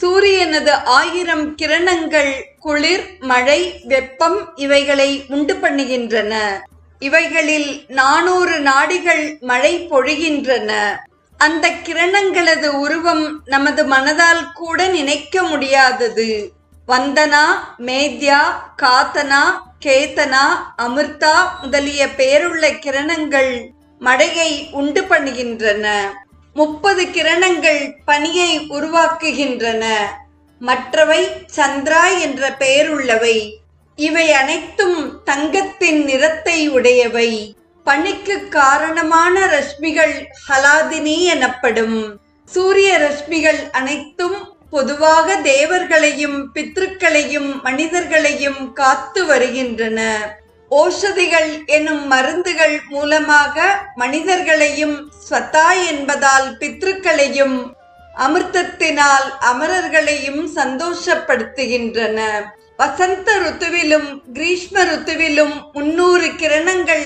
சூரியனது 1000 கிரணங்கள் குளிர், மழை, வெப்பம் இவைகளை உண்டு பண்ணுகின்றன. இவைகளில் 400 நாடிகள் மழை பொழிகின்றன. அந்த கிரணங்களது உருவம் நமது மனதால் கூட நினைக்க முடியாதது. வந்தனா, மேத்யா, காத்தனா, கேத்தனா, அமிர்தா முதலிய பெயருள்ள கிரணங்கள் மழையை உண்டு பண்ணுகின்றன. 30 கிரணங்கள் பனியை உருவாக்குகின்றன. மற்றவை சந்திரா என்ற பெயருள்ளவை. இவை அனைத்தும் தங்கத்தின் நிறத்தை உடையவை. பனிக்கு காரணமான ரஷ்மிகள் ஹலாதினி எனப்படும். சூரிய ரஷ்மிகள் அனைத்தும் பொதுவாக தேவர்களையும் பித்ருக்களையும் மனிதர்களையும் காத்து வருகின்றன. ஓஷதிகள் எனும் மருந்துகள் மூலமாக மனிதர்களையும், ஸ்வதா என்பதால் பித்ருக்களையும், அமிர்தத்தினால் அமரர்களையும் சந்தோஷப்படுத்துகின்றன. வசந்த ருத்துவிலும் கிரீஷ்ம ருத்துவிலும் 300 கிரணங்கள்